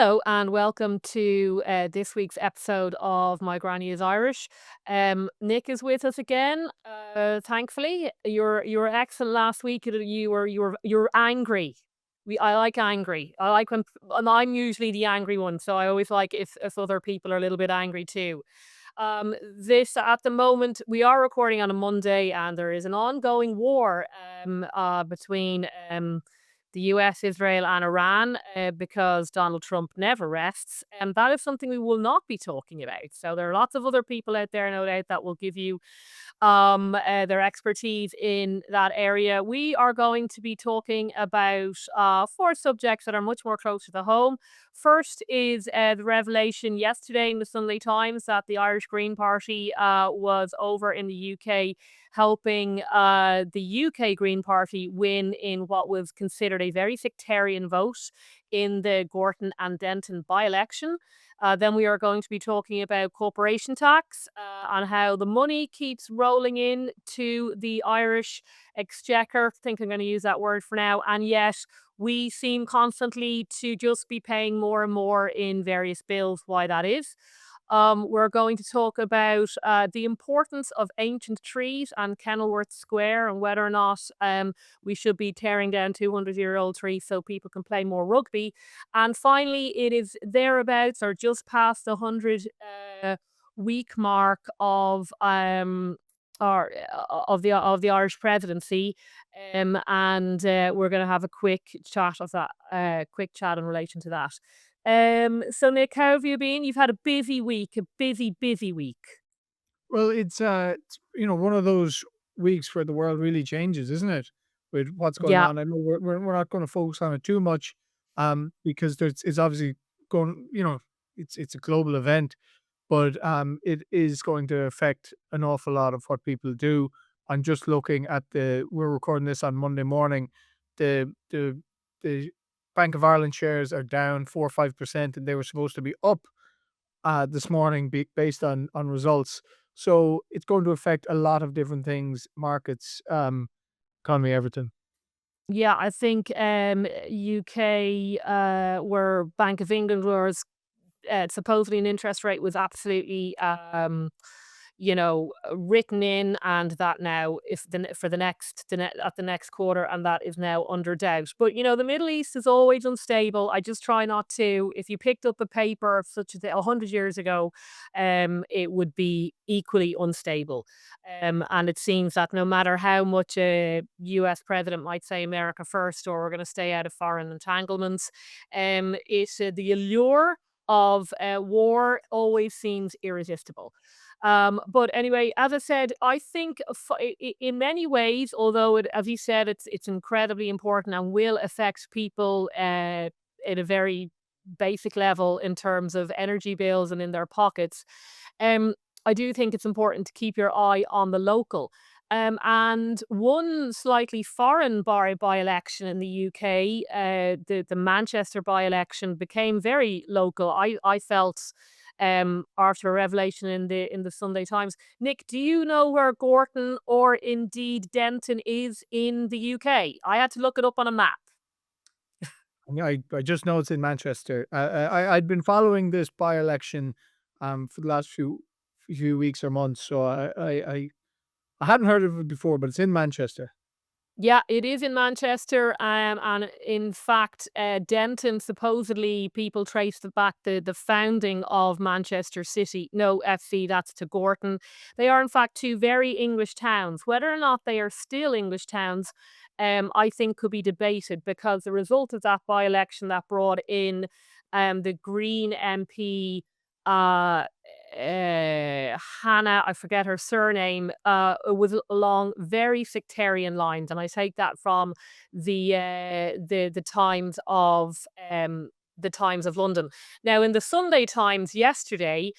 Hello and welcome to this week's episode of My Granny is Irish. Nick is with us again. Thankfully, you were excellent last week. You were angry. I like angry. I like when and I'm usually the angry one, so I always like if other people are a little bit angry too. This at the moment we are recording on a Monday, and there is an ongoing war between the US, Israel, and Iran because Donald Trump never rests. And that is something we will not be talking about. So there are lots of other people out there, no doubt, that will give you their expertise in that area. We are going to be talking about four subjects that are much more closer to home. First is the revelation yesterday in the Sunday Times that the Irish Green Party was over in the UK helping the UK Green Party win in what was considered a very sectarian vote in the Gorton and Denton by-election. Then we are going to be talking about corporation tax and how the money keeps rolling in to the Irish exchequer. I think I'm going to use that word for now. And yet we seem constantly to just be paying more and more in various bills. Why that is. We're going to talk about the importance of ancient trees and Kennallorth Square and whether or not we should be tearing down 200-year-old trees so people can play more rugby. And finally, it is thereabouts or just past the 100 week mark of the Irish presidency, and we're going to have a quick chat in relation to that. So Nick, how have you been? You've had a busy week, a busy week. Well, it's one of those weeks where the world really changes, isn't it? With what's going Yeah, on. I know we're not gonna focus on it too much, because it's obviously going it's a global event, but, it is going to affect an awful lot of what people do. I'm just looking at we're recording this on Monday morning. The Bank of Ireland shares are down 4 or 5%, and they were supposed to be up this morning based on results. So it's going to affect a lot of different things, markets, economy, everything. yeah. I think UK, where Bank of England was supposedly an interest rate was absolutely written in, and that now if the for the next at the next quarter, and that is now under doubt. But the Middle East is always unstable. I just try not to. If you picked up a paper such as 100 years ago, it would be equally unstable. And it seems that no matter how much a US president might say America first, or we're going to stay out of foreign entanglements, the allure of war always seems irresistible. But anyway, as I said, I think in many ways, although as you said, it's incredibly important and will affect people at a very basic level in terms of energy bills and in their pockets. I do think it's important to keep your eye on the local. And one slightly foreign by-election in the UK, the Manchester by-election became very local. I felt after a revelation in the Sunday Times. Nick, do you know where Gorton or indeed Denton is in the UK? I had to look it up on a map. And I just know it's in Manchester. I'd been following this by-election, for the last few weeks or months, so I hadn't heard of it before, but it's in Manchester. Yeah, it is in Manchester, and in fact, Denton, supposedly people traced it back the founding of Manchester City. No, FC, that's to Gorton. They are in fact two very English towns. Whether or not they are still English towns, I think could be debated, because the result of that by-election that brought in the Green MP, uh, Hannah, I forget her surname, was along very sectarian lines, and I take that from the Times of London. Now, in the Sunday Times yesterday,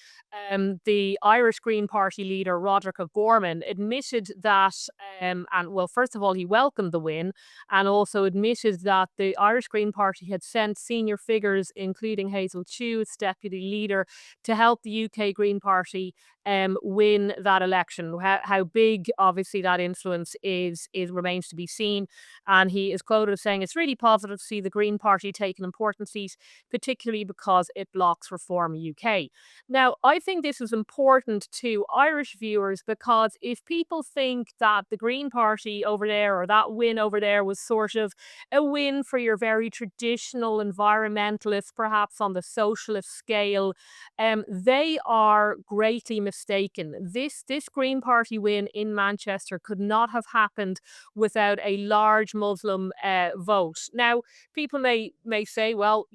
the Irish Green Party leader Roderick O'Gorman admitted that, and well, first of all, he welcomed the win, and also admitted that the Irish Green Party had sent senior figures, including Hazel Chew, its deputy leader, to help the UK Green Party win that election. How big, obviously, that influence is remains to be seen. And he is quoted as saying, "It's really positive to see the Green Party take an important seat, particularly because it blocks Reform UK." Now, I think this is important to Irish viewers because if people think that the Green Party over there or that win over there was sort of a win for your very traditional environmentalists, perhaps on the socialist scale, they are greatly mistaken. This Green Party win in Manchester could not have happened without a large Muslim vote. Now, people may say, well,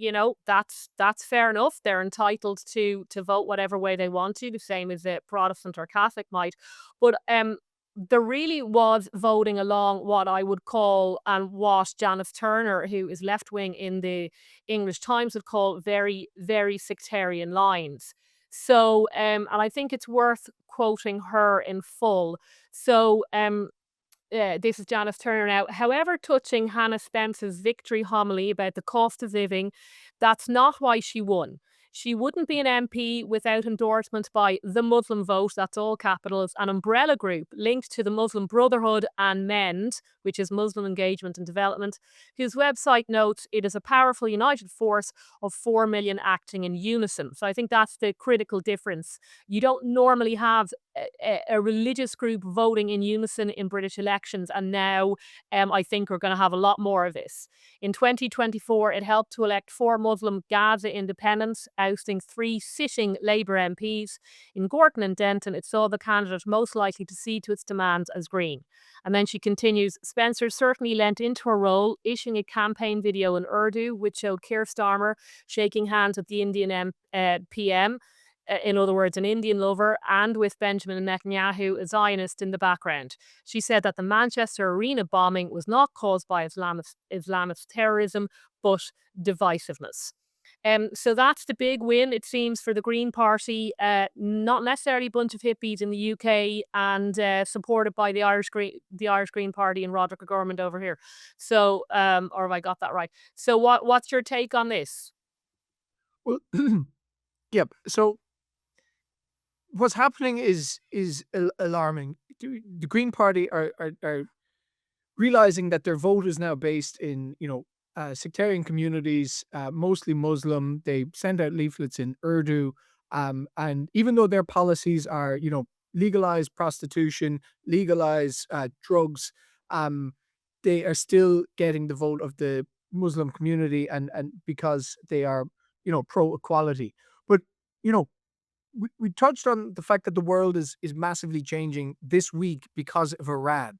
that's fair enough. They're entitled to vote whatever way they want to, the same as a Protestant or Catholic might. But there really was voting along what I would call, and what Janice Turner, who is left wing in the English Times, would call very, very sectarian lines. So, and I think it's worth quoting her in full. So, this is Janice Turner now. "However touching Hannah Spence's victory homily about the cost of living, that's not why she won. She wouldn't be an MP without endorsement by the Muslim Vote, that's all capitals, an umbrella group linked to the Muslim Brotherhood and MEND, which is Muslim Engagement and Development, whose website notes it is a powerful united force of 4 million acting in unison." So I think that's the critical difference. You don't normally have a religious group voting in unison in British elections, and now I think we're going to have a lot more of this. In 2024, it helped to elect 4 Muslim Gaza independents, ousting 3 sitting Labour MPs. In Gorton and Denton, it saw the candidate most likely to cede to its demands as Green. And then she continues, "Spencer certainly lent into her role, issuing a campaign video in Urdu, which showed Keir Starmer shaking hands with the Indian PM, in other words, an Indian lover, and with Benjamin Netanyahu, a Zionist, in the background. She said that the Manchester Arena bombing was not caused by Islamist terrorism, but divisiveness." So that's the big win, it seems, for the Green Party. Not necessarily a bunch of hippies in the UK, and supported by the Irish Green Party and Roderick O'Gorman over here. So, or have I got that right? So, what's your take on this? Well, yeah. So what's happening is alarming. The Green Party are realizing that their vote is now based in, sectarian communities, mostly Muslim. They send out leaflets in Urdu, and even though their policies are, legalize prostitution, legalize drugs, um, they are still getting the vote of the Muslim community, and because they are, pro equality. But you know, we touched on the fact that the world is massively changing this week because of Iran.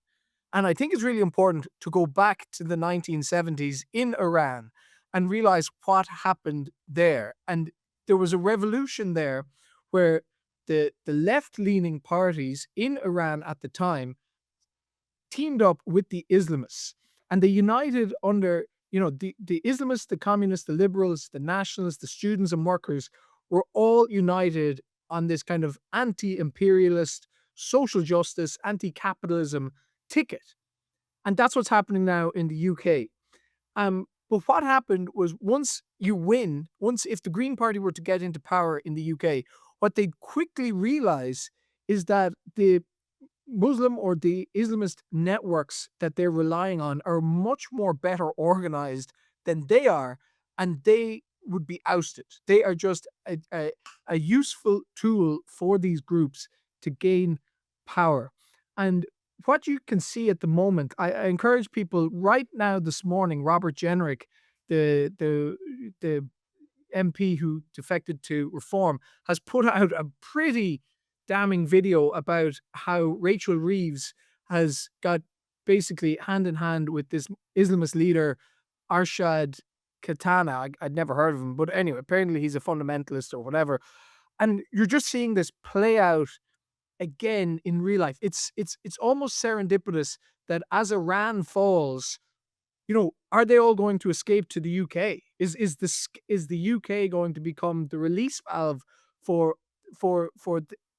And I think it's really important to go back to the 1970s in Iran and realize what happened there. And there was a revolution there where the left-leaning parties in Iran at the time teamed up with the Islamists, and they united under, the Islamists, the communists, the liberals, the nationalists, the students and workers were all united on this kind of anti-imperialist, social justice, anti-capitalism ticket. And that's what's happening now in the UK. But what happened was, once you win, if the Green Party were to get into power in the UK, what they'd quickly realize is that the Muslim or the Islamist networks that they're relying on are much more better organized than they are, and they would be ousted. They are just a useful tool for these groups to gain power. And what you can see at the moment, I encourage people right now this morning, Robert Jenrick, the MP who defected to Reform, has put out a pretty damning video about how Rachel Reeves has got basically hand in hand with this Islamist leader, Arshad Katana. I'd never heard of him, but anyway, apparently he's a fundamentalist or whatever. And you're just seeing this play out again in real life. It's almost serendipitous that as Iran falls, are they all going to escape to the UK? Is the UK going to become the release valve for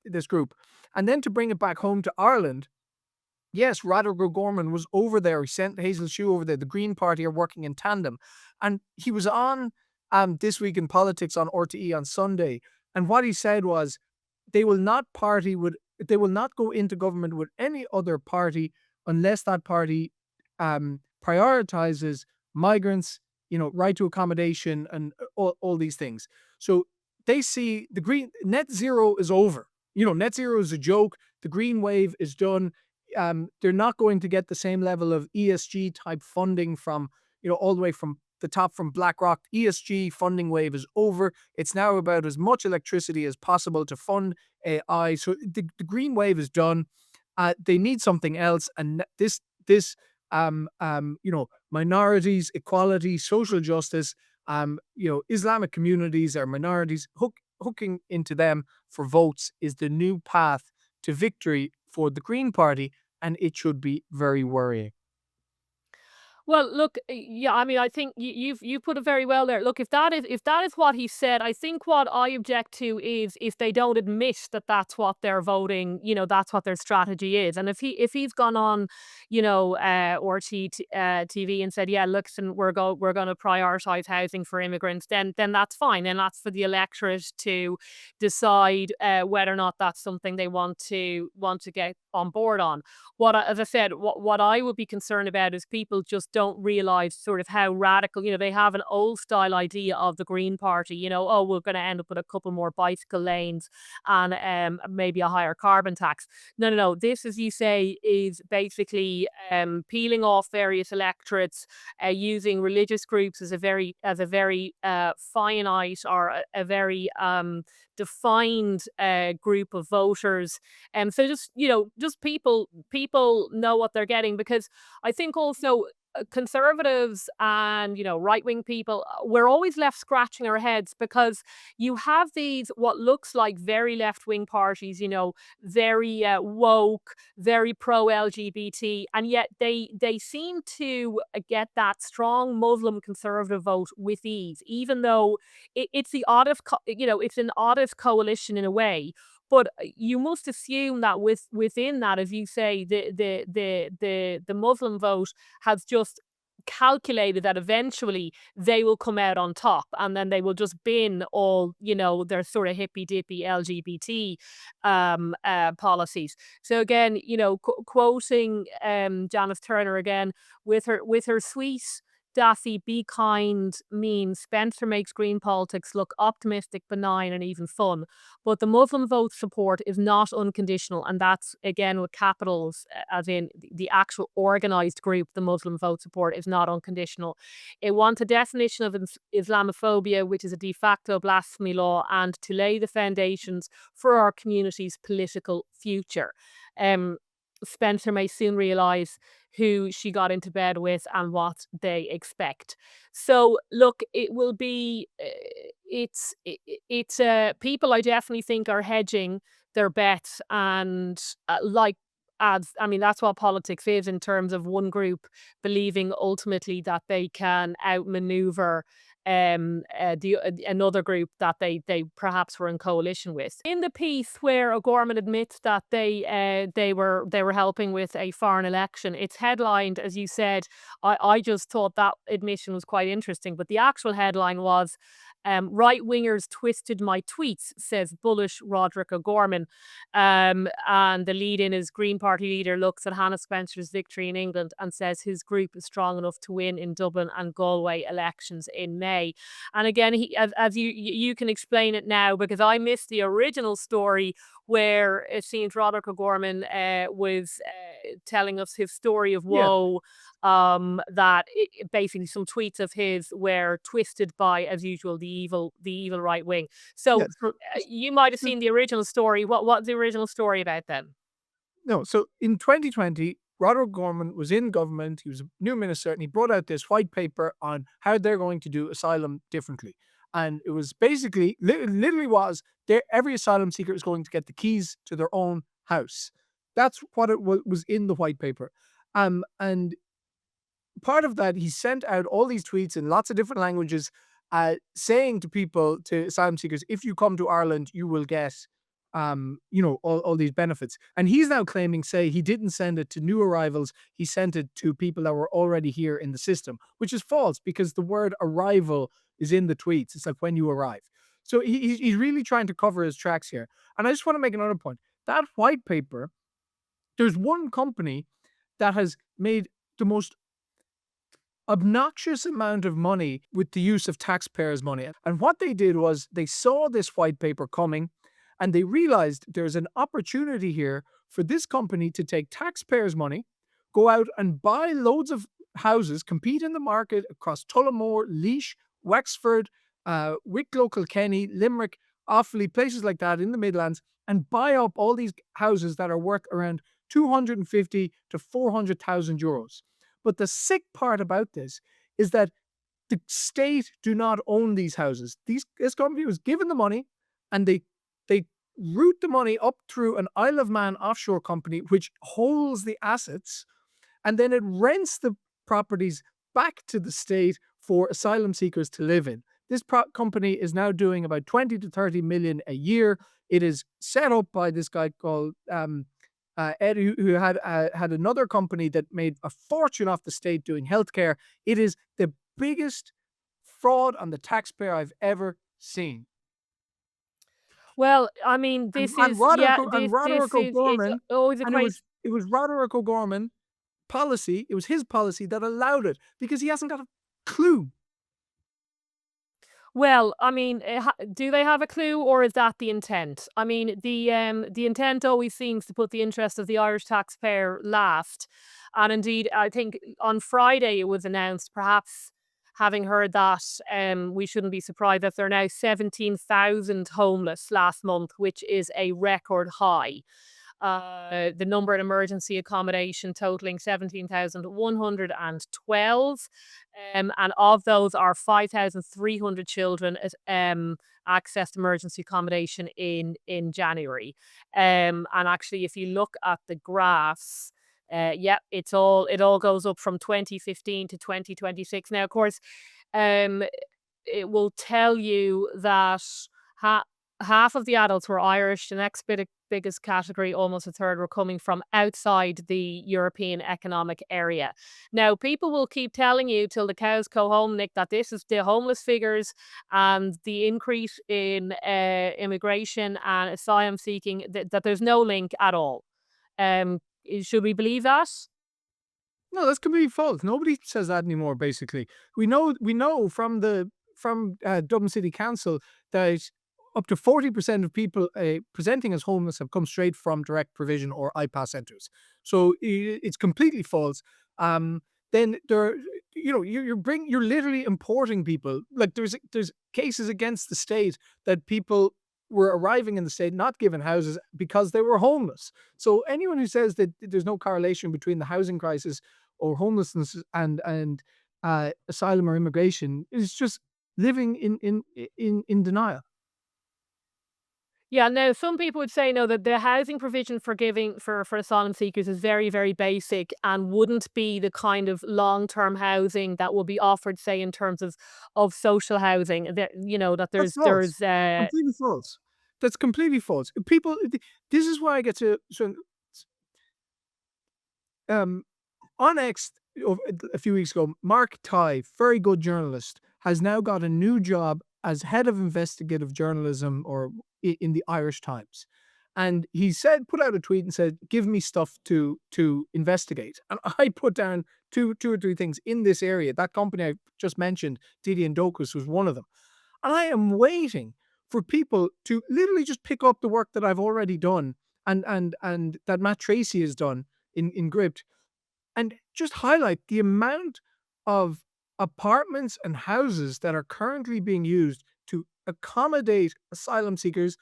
this group? And then to bring it back home to Ireland, yes, Roderick O'Gorman was over there. He sent Hazel Shue over there. The Green Party are working in tandem, and he was on This Week in Politics on RTE on Sunday. And what he said was, they will not party with, they will not go into government with any other party unless that party prioritizes migrants, right to accommodation, and all these things. So they see the green net zero is over. Net zero is a joke. The green wave is done. They're not going to get the same level of ESG type funding from, all the way from the top from BlackRock. ESG funding wave is over. It's now about as much electricity as possible to fund AI. So the green wave is done. They need something else, and this minorities, equality, social justice, Islamic communities or minorities, hooking into them for votes is the new path to victory for the Green Party, and it should be very worrying. Well, look, yeah, I mean, I think you've put it very well there. Look, if that is what he said, I think what I object to is if they don't admit that that's what they're voting, that's what their strategy is. And if he's gone on, TV and said, yeah, listen, we're going to prioritize housing for immigrants, then that's fine, and that's for the electorate to decide whether or not that's something they want to get on board on. As I said, what I would be concerned about is people just don't realize sort of how radical, they have an old style idea of the Green Party, oh, we're going to end up with a couple more bicycle lanes and maybe a higher carbon tax. No, no, no. This, as you say, is basically peeling off various electorates, using religious groups as a very finite or a very defined group of voters. And so just people know what they're getting, because I think also conservatives and right wing people, we're always left scratching our heads, because you have these what looks like very left wing parties, very woke, very pro LGBT, and yet they seem to get that strong Muslim conservative vote with ease, even though it's the oddest it's an oddest coalition in a way. But you must assume that within that, as you say, the Muslim vote has just calculated that eventually they will come out on top, and then they will just bin all their sort of hippy dippy LGBT policies. So again, quoting Janice Turner again, with her sweet Daffy, be kind, mean, Spencer makes green politics look optimistic, benign, and even fun. But the Muslim vote support is not unconditional. And that's, again, with capitals, as in the actual organised group, the Muslim vote support is not unconditional. It wants a definition of Islamophobia, which is a de facto blasphemy law, and to lay the foundations for our community's political future. Um, Spencer may soon realise who she got into bed with and what they expect. So look, it will be it's people, I definitely think, are hedging their bets, and like ads, I mean, that's what politics is, in terms of one group believing ultimately that they can outmaneuver another group that they perhaps were in coalition with. In the piece where O'Gorman admits that they were helping with a foreign election, it's headlined, as you said. I just thought that admission was quite interesting, but the actual headline was, "Right wingers twisted my tweets," says bullish Roderick O'Gorman. And the lead in is Green Party leader looks at Hannah Spencer's victory in England and says his group is strong enough to win in Dublin and Galway elections in May. And again, as you can explain it now, because I missed the original story where it seems Roderick O'Gorman was telling us his story of Yeah, woe, that basically some tweets of his were twisted by, as usual, the evil right wing. yeah. So you might have seen the original story. What's the original story about then? No, so in 2020, Roderick Gorman was in government. He was a new minister, and he brought out this white paper on how they're going to do asylum differently. And it was basically, literally was, every asylum seeker is going to get the keys to their own house. That's what it was in the white paper. And part of that, he sent out all these tweets in lots of different languages, saying to people, to asylum seekers, if you come to Ireland, you will get, all these benefits. And he's now claiming, say, he didn't send it to new arrivals, he sent it to people that were already here in the system, which is false, because the word arrival is in the tweets. It's like when you arrive. So he's really trying to cover his tracks here. And I just want to make another point. That white paper, there's one company that has made the most obnoxious amount of money with the use of taxpayers' money. And what they did was they saw this white paper coming and they realized there's an opportunity here for this company to take taxpayers' money, go out and buy loads of houses, compete in the market across Tullamore, Laois, Wexford, Wicklow, Kilkenny, Limerick, Offaly, places like that in the Midlands, and buy up all these houses that are worth around 250 to 400,000 euros. But the sick part about this is that the state do not own these houses. This company was given the money, and they route the money up through an Isle of Man offshore company, which holds the assets, and then it rents the properties back to the state for asylum seekers to live in. This company is now doing about 20 to 30 million a year. It is set up by this guy called Ed, who had another company that made a fortune off the state doing healthcare. It is the biggest fraud on the taxpayer I've ever seen. Well, I mean, And, this and is Roderick yeah, Roderick it's O'Gorman, always a and quite. it was Roderick O'Gorman policy. It was his policy that allowed it because he hasn't got a clue. Well, I mean, do they have a clue, or is that the intent? I mean, the intent always seems to put the interest of the Irish taxpayer last, and indeed, I think on Friday it was announced, perhaps having heard that, we shouldn't be surprised that there are now 17,000 homeless last month, which is a record high. The number in emergency accommodation totaling 17,112. And of those are 5,300 children accessed emergency accommodation in January. And actually, if you look at the graphs, yeah, it all goes up from 2015 to 2026. Now, of course, um, it will tell you that ha- half of the adults were Irish. The next biggest category, almost a third, were coming from outside the European Economic Area. Now, people will keep telling you till the cows go home, Nick, that this is the homeless figures and the increase in immigration and asylum seeking, that there's no link at all. Should we believe that? No, that's completely false. Nobody says that anymore. Basically, we know from Dublin City Council that up to 40% of people presenting as homeless have come straight from direct provision or IPAS centres. So it's completely false. Then there, you're literally importing people. Like there's cases against the state that people were arriving in the state not given houses because they were homeless. So anyone who says that there's no correlation between the housing crisis or homelessness and asylum or immigration is just living in denial. Yeah, no, some people would say no, that the housing provision for giving for asylum seekers is very, very basic and wouldn't be the kind of long-term housing that will be offered, say, in terms of social housing. That that That's false. there's Completely false. That's completely false. People, this is why I get to so um on X a few weeks ago. Mark Tighe, very good journalist, has now got a new job as head of investigative journalism or in the Irish Times. And he put out a tweet and said, "Give me stuff to investigate." And I put down two or three things in this area. That company I just mentioned, Didi and Docus, was one of them. And I am waiting for people to literally just pick up the work that I've already done and that Matt Tracy has done in Gript, and just highlight the amount of apartments and houses that are currently being used to accommodate asylum seekers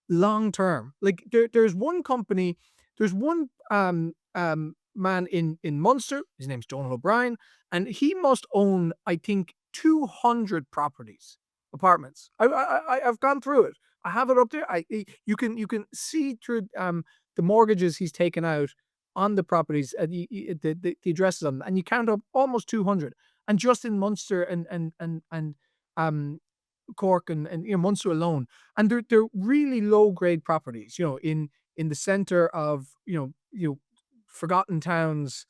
long term. Like there's one company, there's one man in Munster. His name's Donald O'Brien, and he must own, I think, 200 properties, apartments. I've gone through it. I have it up there. You can see through the mortgages he's taken out on the properties, the addresses on them, and you count up almost 200. And just in Munster and um Cork and Munster alone, and they're really low grade properties. In the center of forgotten towns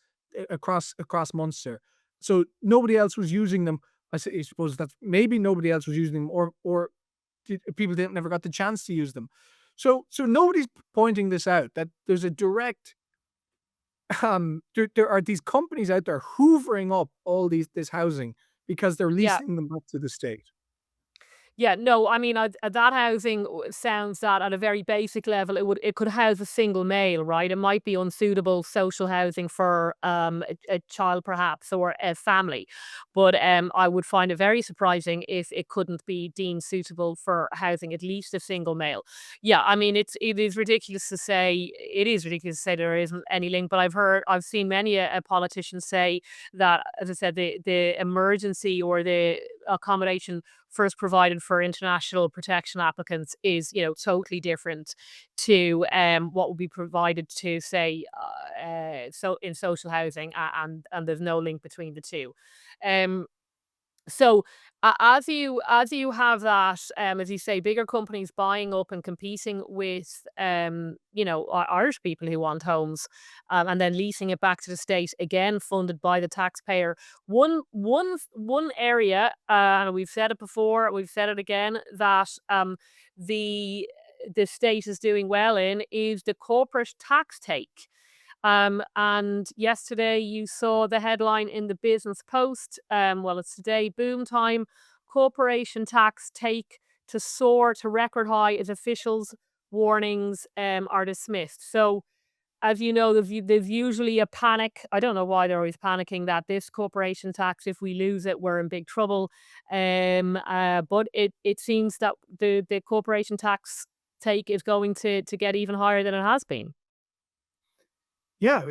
across Munster. So nobody else was using them. I suppose that's maybe nobody else was using them, or people didn't never got the chance to use them. So nobody's pointing this out, that there's a direct there are these companies out there hoovering up all this housing because they're Yeah. leasing them up to the state. Yeah, no, I mean, that housing sounds that at a very basic level, it could house a single male, right? It might be unsuitable social housing for a child, perhaps, or a family, but I would find it very surprising if it couldn't be deemed suitable for housing at least a single male. Yeah, I mean, it is ridiculous to say there isn't any link, but I've seen many a politician say that, as I said, the emergency or the accommodation first provided for international protection applicants is, totally different to what would be provided to, say, so in social housing, and there's no link between the two. Um, so, as you have that, as you say, bigger companies buying up and competing with, Irish people who want homes, and then leasing it back to the state, again funded by the taxpayer. One area, and we've said it before, we've said it again, that the the state is doing well in is the corporate tax take. And yesterday you saw the headline in the Business Post. Well, it's today, boom time. Corporation tax take to soar to record high as officials' warnings are dismissed. So, as you know, there's usually a panic. I don't know why they're always panicking that this corporation tax, if we lose it, we're in big trouble. But it seems that the corporation tax take is going to get even higher than it has been. Yeah,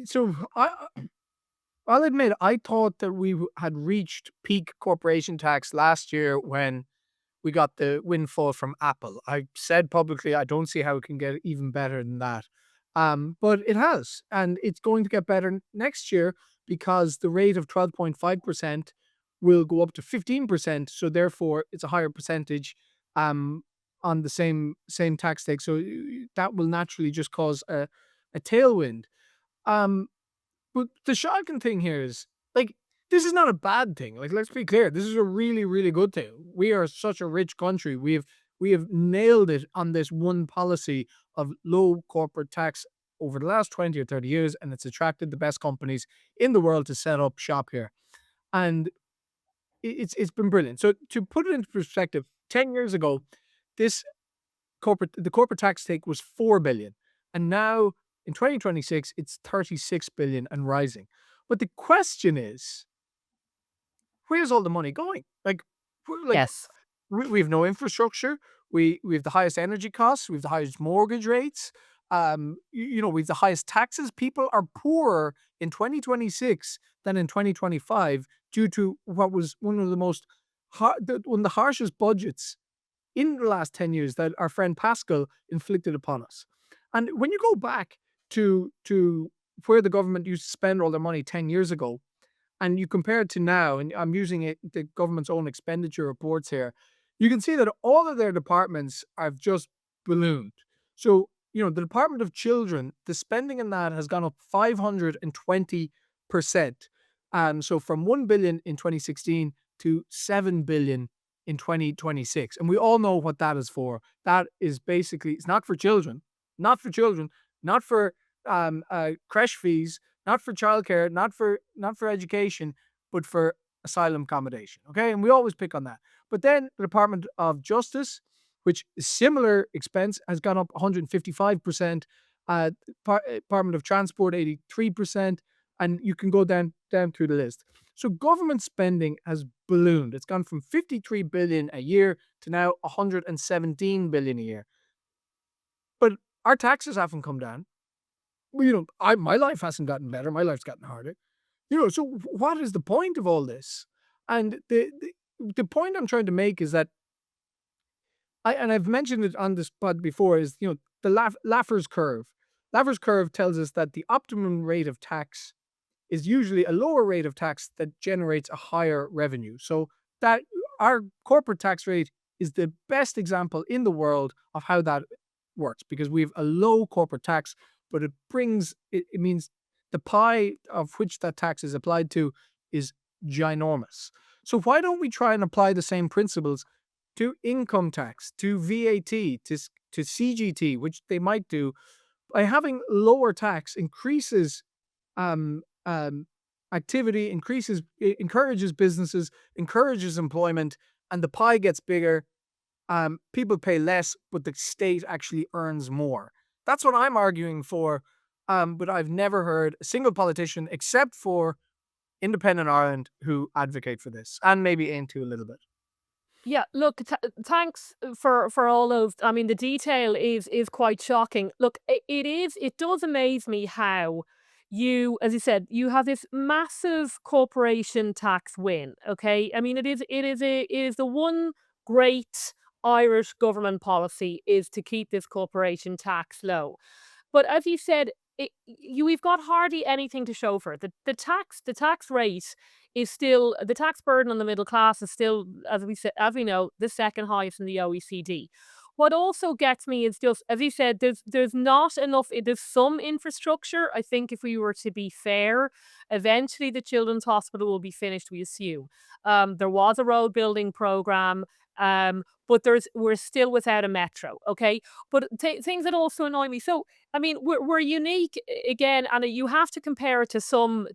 so I'll admit, I thought that we had reached peak corporation tax last year when we got the windfall from Apple. I said publicly, I don't see how it can get even better than that. But it has, and it's going to get better next year because the rate of 12.5% will go up to 15%. So therefore, it's a higher percentage um, on the same tax take. So that will naturally just cause a tailwind. Um, but the shocking thing here is, like, this is not a bad thing. Like, let's be clear. This is a really, really good thing. We are such a rich country. We have nailed it on this one policy of low corporate tax over the last 20 or 30 years, and it's attracted the best companies in the world to set up shop here. And it's been brilliant. So to put it into perspective, 10 years ago, this the corporate tax take was 4 billion, and now in 2026 it's 36 billion and rising. But the question is, where's all the money going? Like, like Yes. we have no infrastructure. We have the highest energy costs. We have the highest mortgage rates. We have the highest taxes. People are poorer in 2026 than in 2025 due to what was one of the one of the harshest budgets in the last 10 years that our friend Pascal inflicted upon us. And when you go back to where the government used to spend all their money 10 years ago, and you compare it to now, and I'm using the government's own expenditure reports here, you can see that all of their departments have just ballooned. So, the Department of Children, the spending in that has gone up 520%. So from 1 billion in 2016 to 7 billion in 2026. And we all know what that is for. That is basically, it's not for children, not for creche fees, not for childcare, not for education, but for asylum accommodation. Okay, and we always pick on that. But then the Department of Justice, which is similar expense, has gone up 155%. Department of Transport 83%, and you can go down through the list. So government spending has ballooned. It's gone from 53 billion a year to now 117 billion a year. But our taxes haven't come down. Well, my life hasn't gotten better. My life's gotten harder. So what is the point of all this? And the point I'm trying to make is that I've mentioned it on this pod before, is the Laffer's curve. Laffer's curve tells us that the optimum rate of tax is usually a lower rate of tax that generates a higher revenue. So that our corporate tax rate is the best example in the world of how that works, because we have a low corporate tax, but it means the pie of which that tax is applied to is ginormous. So why don't we try and apply the same principles to income tax, to VAT, to CGT, which they might do. By having lower tax increases um, um, activity, encourages businesses, encourages employment, and the pie gets bigger. People pay less, but the state actually earns more. That's what I'm arguing for. But I've never heard a single politician, except for Independent Ireland, who advocate for this, and maybe into a little bit. Yeah, look, thanks for all of. I mean, the detail is quite shocking. Look, it does amaze me how you, as you said, you have this massive corporation tax win. Okay, I mean, it is the one great Irish government policy is to keep this corporation tax low. But as you said, we've got hardly anything to show for it. The tax rate is still the tax burden on the middle class is still, as we know, the second highest in the OECD. What also gets me is just, as you said, there's not enough. There's some infrastructure. I think if we were to be fair, eventually the Children's Hospital will be finished. We assume there was a road building program. But we're still without a metro. Okay, but things that also annoy me. So I mean, we're unique again, and you have to compare it to some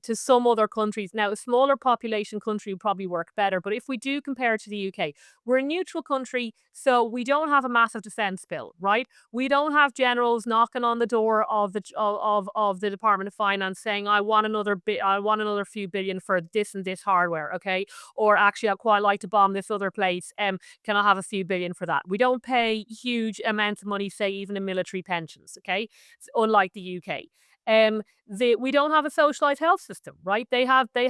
other countries. Now, a smaller population country would probably work better, but if we do compare it to the UK, we're a neutral country, so we don't have a massive defence bill, right? We don't have generals knocking on the door of the Department of Finance saying, I want another few billion for this and this hardware, okay? Or actually, I'd quite like to bomb this other place. Can I have a few billion for that? We don't pay huge amounts of money, say even in military pensions, okay? Unlike the UK. We don't have a socialised health system, right? They have the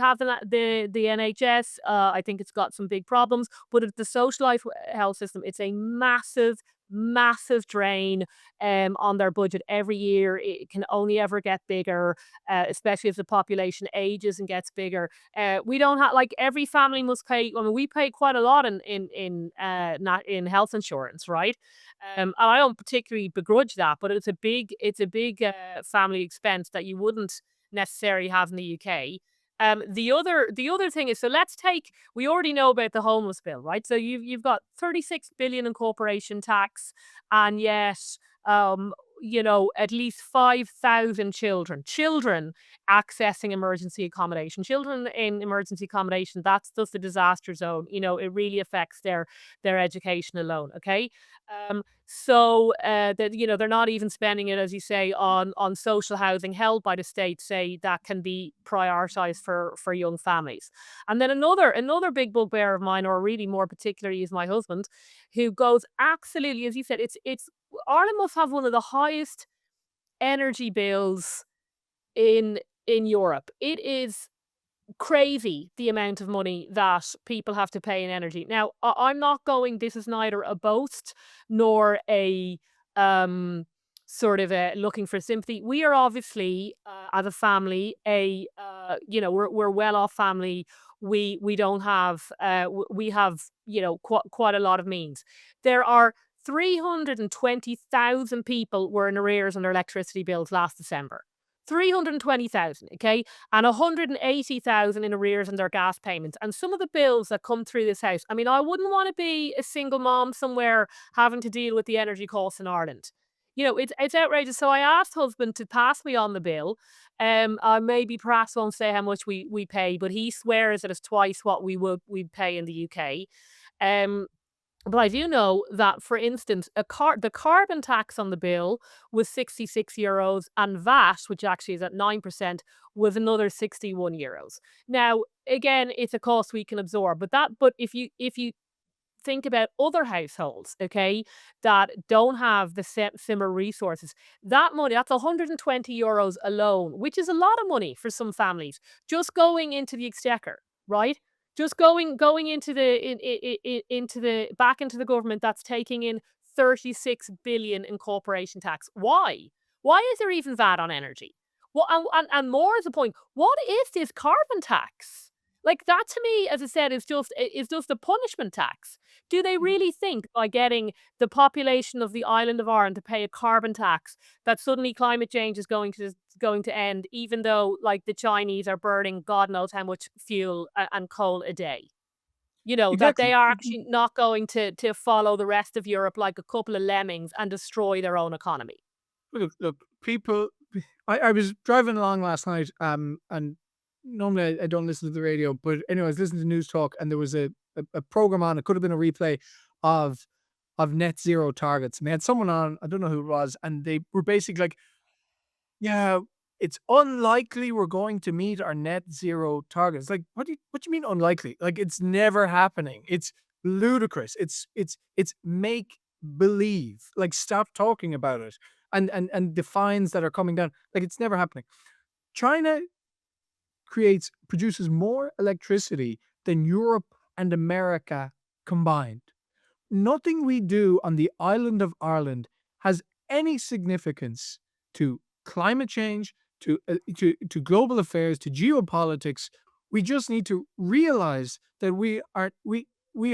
NHS. I think it's got some big problems, but the socialised health system, it's a massive drain on their budget every year. It can only ever get bigger, especially as the population ages and gets bigger. We don't have, like, every family must pay. I mean, we pay quite a lot in health insurance, right? And I don't particularly begrudge that, but it's a big family expense that you wouldn't necessarily have in the UK. The other thing is, so let's take, we already know about the homeless bill, right? So you've got 36 billion in corporation tax, and yet um at least 5,000 children accessing emergency accommodation. Children in emergency accommodation, that's just a disaster zone. It really affects their education alone. Okay. That, they're not even spending it, as you say, on social housing held by the state, say, that can be prioritized for young families. And then another big bugbear of mine, or really more particularly, is my husband, who goes absolutely, as you said, it's Ireland must have one of the highest energy bills in Europe. It is crazy the amount of money that people have to pay in energy. Now, I'm not going. This is neither a boast nor a um sort of a looking for sympathy. We are obviously, as a family, we're well off family. We don't have we have, quite a lot of means. There are 320,000 people were in arrears on their electricity bills last December. 320,000, okay? And 180,000 in arrears on their gas payments. And some of the bills that come through this house, I mean, I wouldn't want to be a single mom somewhere having to deal with the energy costs in Ireland. It's outrageous. So I asked husband to pass me on the bill. I maybe perhaps won't say how much we pay, but he swears that it's twice what we'd pay in the UK. Um, but I do know that, for instance, the carbon tax on the bill was 66 euros, and VAT, which actually is at 9%, was another 61 euros. Now, again, it's a cost we can absorb, but if you think about other households, okay, that don't have the similar resources, that money, that's 120 euros alone, which is a lot of money for some families, just going into the exchequer, right? Just going into the back into the government, that's taking in 36 billion in corporation tax. Why? Why is there even VAT on energy? Well, and more is the point. What is this carbon tax? Like, that to me, as I said, is just a punishment tax. Do they really think, by getting the population of the island of Ireland to pay a carbon tax, that suddenly climate change is going to end, even though, like, the Chinese are burning God knows how much fuel and coal a day? That they exactly. are actually not going to follow the rest of Europe like a couple of lemmings and destroy their own economy. Look, people. I was driving along last night, and normally I don't listen to the radio, but anyway, I was listening to News Talk, and there was a program on. It could have been a replay of net zero targets, and they had someone on. I don't know who it was, and they were basically like, "Yeah, it's unlikely we're going to meet our net zero targets." Like, what do you mean unlikely? Like, it's never happening. It's ludicrous. It's make believe. Like, stop talking about it. And the fines that are coming down. Like, it's never happening. China produces more electricity than Europe and America combined. Nothing we do on the island of Ireland has any significance to climate change, to global affairs, to geopolitics. We just need to realize that we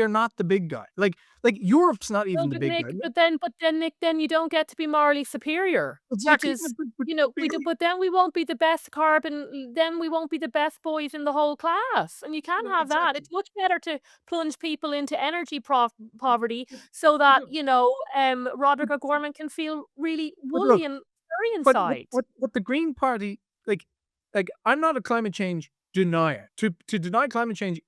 are not the big guy. Like Europe's not No, even the but big Nick, guy. but then Nick, then you don't get to be morally superior, which Exactly. is, But we do, but then we won't be the best carbon, then we won't be the best boys in the whole class, and you can't have that. exactly. It's much better to plunge people into energy poverty so that, Roderick O'Gorman can feel really But woolly look, and furry But inside. what the Green Party like I'm not a climate change denier. To deny climate change,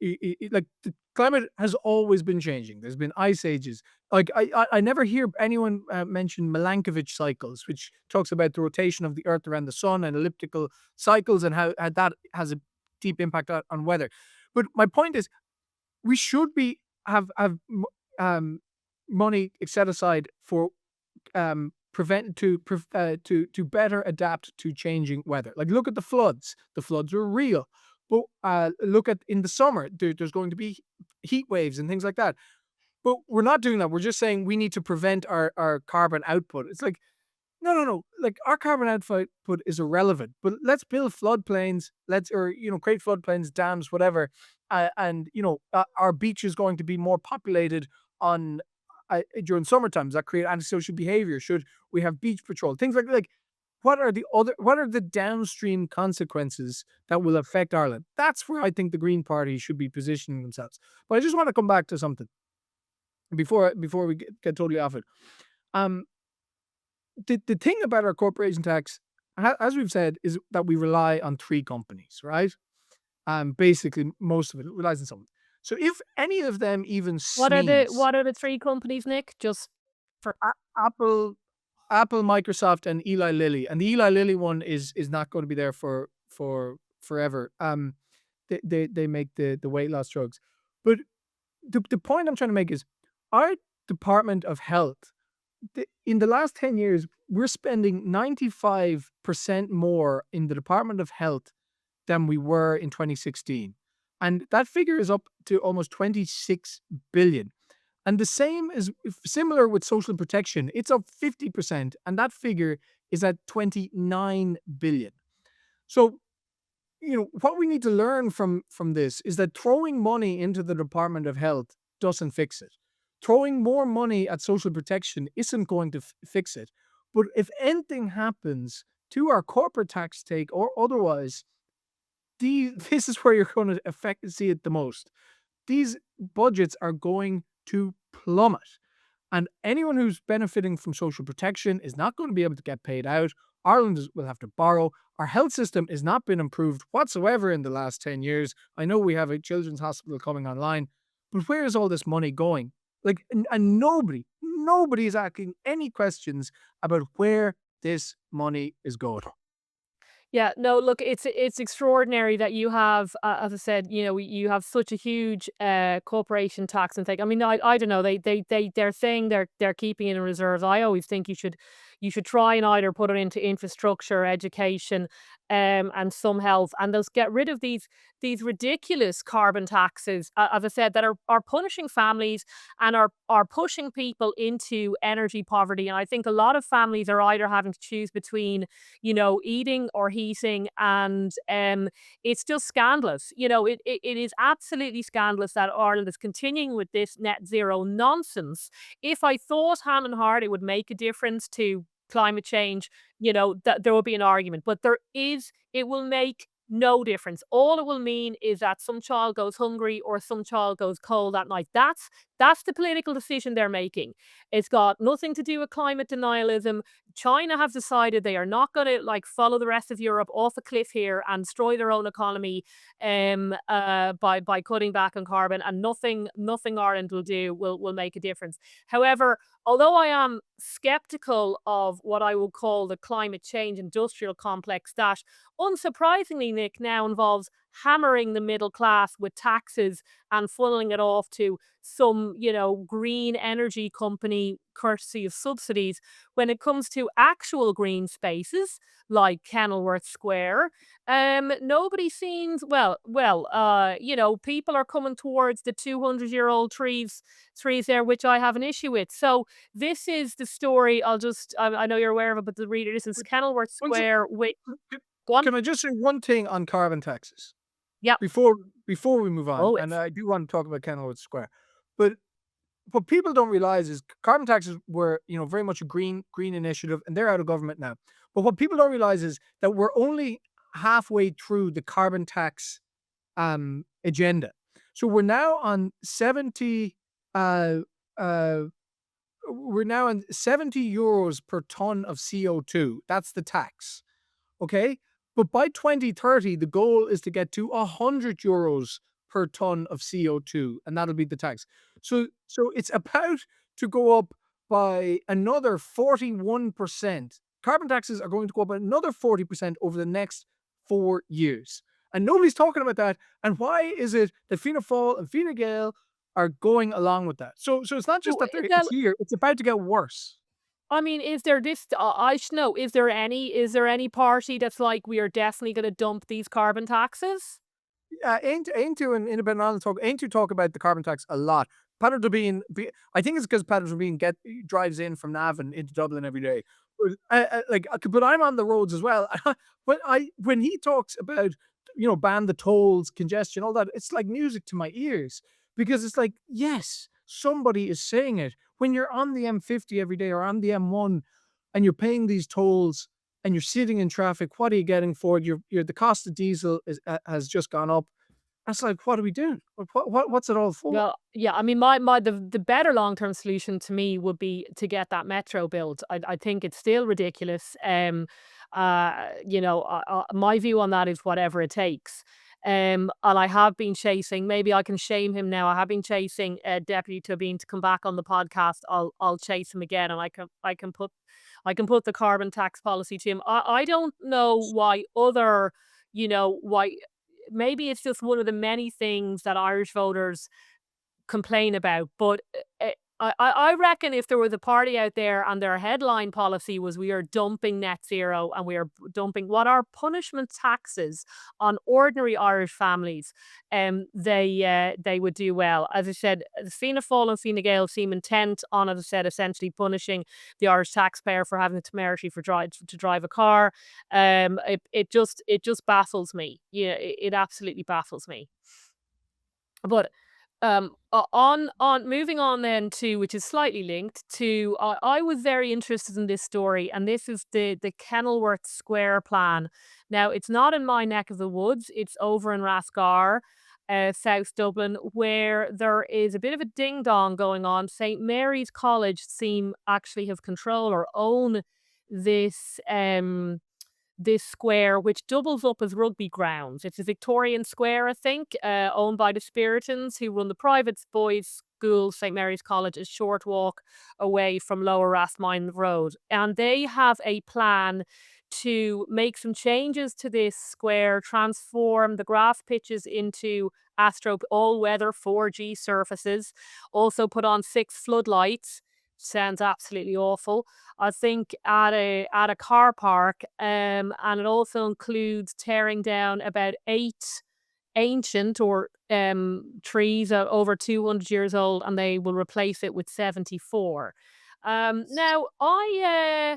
like the climate has always been changing. There's been ice ages. Like I never hear anyone mention Milankovitch cycles, which talks about the rotation of the Earth around the sun and elliptical cycles and how that has a deep impact on weather. But my point is, we should be have um, money set aside for prevent to better adapt to changing weather. Like, look at the floods. The floods are real. But look at in the summer, there's going to be heat waves and things like that. But we're not doing that. We're just saying we need to prevent our carbon output. It's like, no, no, no. Like, our carbon output is irrelevant, but let's build floodplains. Create floodplains, dams, whatever. And our beach is going to be more populated on during summertime. Does that create antisocial behavior? Should we have beach patrol? Things like what are the downstream consequences that will affect Ireland? That's where I think the Green Party should be positioning themselves. But I just want to come back to something before we get totally off it. Um, the thing about our corporation tax, as we've said, is that we rely on three companies, right? Basically, most of it relies on someone. So if any of them even What are the sneeze, what are the 3 companies, Nick? Just for Apple, Microsoft, and Eli Lilly, and the Eli Lilly one is not going to be there for forever. They make the weight loss drugs, but the point I'm trying to make is our Department of Health. In the last 10 years, we're spending 95% more in the Department of Health than we were in 2016. And that figure is up to almost 26 billion. And the same is similar with social protection. It's up 50%, and that figure is at 29 billion. So, what we need to learn from this is that throwing money into the Department of Health doesn't fix it. Throwing more money at social protection isn't going to fix it. But if anything happens to our corporate tax take or otherwise, this is where you're going to see it the most. These budgets are going to plummet. And anyone who's benefiting from social protection is not going to be able to get paid out. Will have to borrow. Our health system has not been improved whatsoever in the last 10 years. I know we have a children's hospital coming online, but where is all this money going? Like, and nobody is asking any questions about where this money is going. Yeah, no, look, it's extraordinary that you have, as I said, you have such a huge corporation tax and thing. I mean, I don't know. They're saying they're keeping it in reserves. I always think you should try and either put it into infrastructure, education, and some health, and those get rid of these ridiculous carbon taxes, as I said, that are punishing families and are pushing people into energy poverty. And I think a lot of families are either having to choose between eating or heating. And it's just scandalous. It is absolutely scandalous that Ireland is continuing with this net zero nonsense. If I thought hand and heart it would make a difference to climate change, that there will be an argument. But it will make No difference. All it will mean is that some child goes hungry or some child goes cold at night. That's the political decision they're making. It's got nothing to do with climate denialism. China have decided they are not going to like follow the rest of Europe off a cliff here and destroy their own economy by cutting back on carbon, and nothing Ireland will do will make a difference. However, although I am skeptical of what I would call the climate change industrial complex that unsurprisingly, Nick, now involves hammering the middle class with taxes and funneling it off to some, green energy company courtesy of subsidies. When it comes to actual green spaces like Kennallorth Square, nobody seems people are coming towards the 200-year-old trees there, which I have an issue with. So this is the story. I know you're aware of it, but the reader, this is Kennallorth One sec- Square. Wait, go on. Can I just say one thing on carbon taxes Yeah. before before we move on? And Always. I do want to talk about Kennelwood Square, but what people don't realize is carbon taxes were, very much a green initiative, and they're out of government now. But what people don't realize is that we're only halfway through the carbon tax agenda. So uh, uh, we're now on 70 euros per ton of CO2. That's the tax. Okay. But by 2030, the goal is to get to 100 euros per ton of CO2, and that'll be the tax. So it's about to go up by another 41%. Carbon taxes are going to go up another 40% over the next 4 years. And nobody's talking about that. And why is it that Fianna Fáil and Fine Gael are going along with that? So it's not just So, that it's here, it's about to get worse. I mean, is there this? I should know. Is there any party that's like we are definitely going to dump these carbon taxes? Aint to in a banana talk. Aint to talk about the carbon tax a lot. Patrick Dubin, I think it's because Patrick Dubin drives in from Navan into Dublin every day. But I'm on the roads as well. When he talks about ban the tolls, congestion, all that, it's like music to my ears, because it's like, yes, somebody is saying it. When you're on the M50 every day or on the M1 and you're paying these tolls and you're sitting in traffic, what are you getting for it? The cost of diesel has just gone up. That's like, what are we doing? What's it all for? Well, yeah, I mean, the better long term solution to me would be to get that metro built. I think it's still ridiculous. My view on that is whatever it takes. And I have been chasing. Maybe I can shame him now. I have been chasing Deputy Tobin to come back on the podcast. I'll chase him again, and I can put the carbon tax policy to him. I don't know why. Maybe it's just one of the many things that Irish voters complain about. But I reckon if there was a party out there and their headline policy was we are dumping net zero and we are dumping what are punishment taxes on ordinary Irish families, they would do well. As I said, the Fianna Fáil and Fine Gael seem intent on, as I said, essentially punishing the Irish taxpayer for having the temerity to drive a car. It just baffles me. Yeah, it absolutely baffles me. But on moving on then to, which is slightly linked to, I was very interested in this story, and this is the Kennallorth Square plan. Now, it's not in my neck of the woods; it's over in Rascar, South Dublin, where there is a bit of a ding dong going on. St Mary's College seem actually have control or own this. This square, which doubles up as rugby grounds. It's a Victorian square, I think, owned by the Spiritans, who run the private boys' school, St Mary's College, a short walk away from Lower Rathmine Road. And they have a plan to make some changes to this square, transform the grass pitches into all-weather 4G surfaces, also put on 6 floodlights. Sounds absolutely awful. I think at a car park, and it also includes tearing down about 8 ancient or trees over 200 years old, and they will replace it with 74. Now I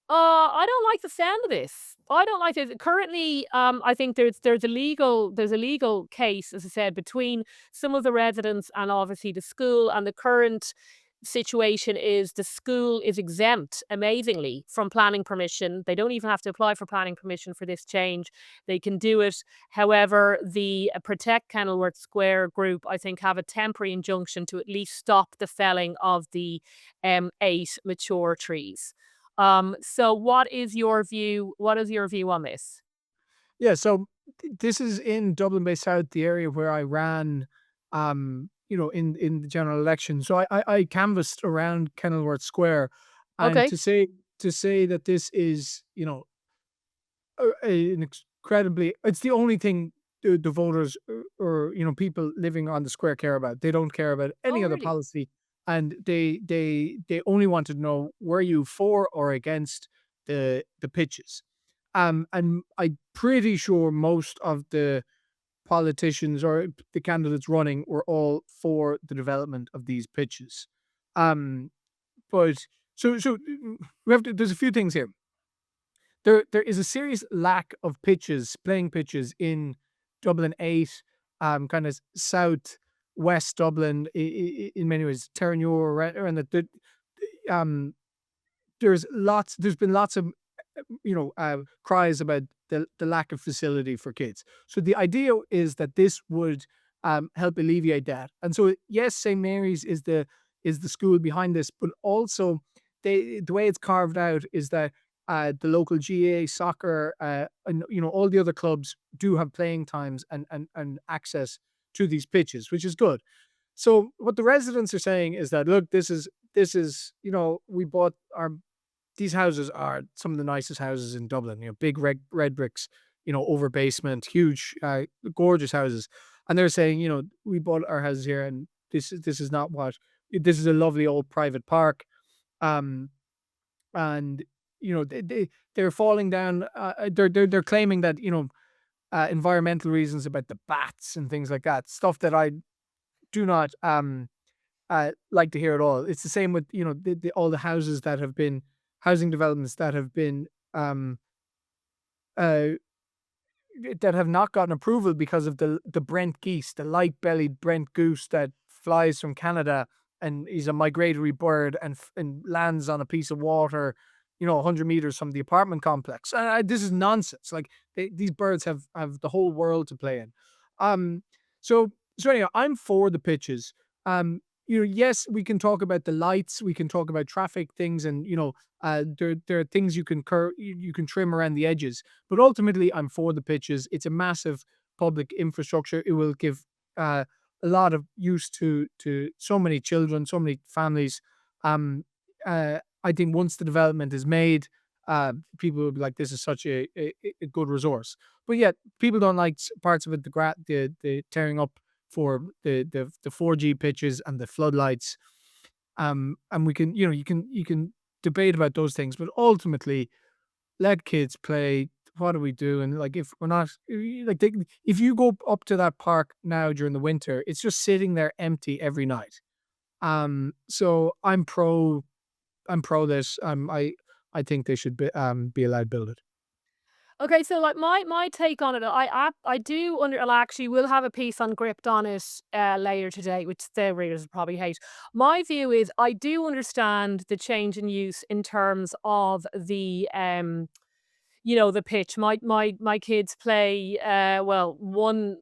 don't like the sound of this. I don't like it. Currently, I think there's a legal case, as I said, between some of the residents and obviously the school and the current situation is the school is exempt amazingly from planning permission. They don't even have to apply for planning permission for this change. They can do it. However, the Protect Kennallorth Square group, I think, have a temporary injunction to at least stop the felling of the 8 mature trees. So what is your view? What is your view on this? Yeah, so this is in Dublin Bay South, the area where I ran, in the general election. So I canvassed around Kennallorth Square, and Okay. to say that this is, an incredibly, it's the only thing the voters or people living on the square care about. They don't care about Oh, any other really? policy, and they only want to know, were you for or against the pitches. And I'm pretty sure most of the politicians or the candidates running were all for the development of these pitches. Um, but we have to. There's a few things here. There is a serious lack of pitches, playing pitches in Dublin 8, kind of south west Dublin, in many ways, Terranure, and um, there's been lots of cries about the lack of facility for kids. So the idea is that this would help alleviate that. And so yes, St. Mary's is the school behind this, but also the way it's carved out is that the local GA soccer, and all the other clubs do have playing times and access to these pitches, which is good. So what the residents are saying is that, look, this is we bought our these houses are some of the nicest houses in Dublin. Big red bricks, over basement, huge, gorgeous houses. And they're saying, we bought our houses here, and this is not what this is a lovely old private park. Um, and they're falling down. They're claiming that environmental reasons about the bats and things like that. Stuff that I do not like to hear at all. It's the same with all the houses that have been housing developments um uh that have not gotten approval because of the Brent geese, the light bellied Brent goose that flies from Canada, and is a migratory bird, and lands on a piece of water, 100 meters from the apartment complex. This is nonsense. Like, these birds have the whole world to play in. Um, so anyhow, I'm for the pitches. Yes, we can talk about the lights, we can talk about traffic things, and there are things you can trim around the edges. But ultimately, I'm for the pitches. It's a massive public infrastructure. It will give a lot of use to so many children, so many families. I think once the development is made, people will be like, "This is such a good resource." But yet, people don't like parts of it. The tearing up for the 4G pitches and the floodlights. And we can you can debate about those things, but ultimately, let kids play. What do we do? And, like, if we're not like if you go up to that park now during the winter, it's just sitting there empty every night. So I'm pro this. I think they should be allowed to build it. Okay, so like my take on it, I do under. I actually will have a piece on Gript on it later today, which the readers will probably hate. My view is I do understand the change in use in terms of the pitch. My kids play well, one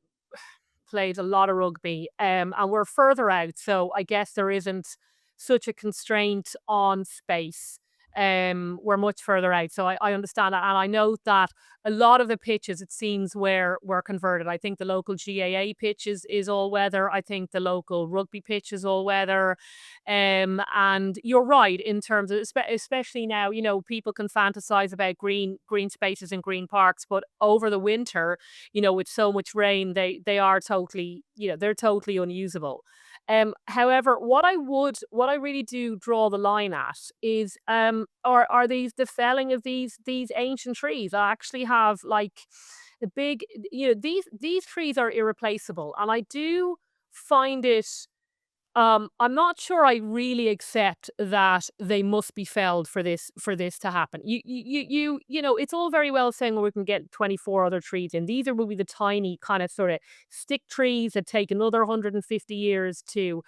played a lot of rugby, and we're further out, so I guess there isn't such a constraint on space. We're much further out, so I understand that, and I know that a lot of the pitches, it seems, were converted. I think the local GAA pitch is all weather. I think the local rugby pitch is all weather. And you're right in terms of, especially now, people can fantasize about green spaces and green parks, but over the winter, with so much rain, they are totally, they're totally unusable. However, what I really do draw the line at is, are these the felling of these ancient trees. I actually have like the big, these trees are irreplaceable, and I do find it I'm not sure I really accept that they must be felled for this to happen. You know, it's all very well saying, well, we can get 24 other trees in. These are will be the tiny kind of sort of stick trees that take another 150 years to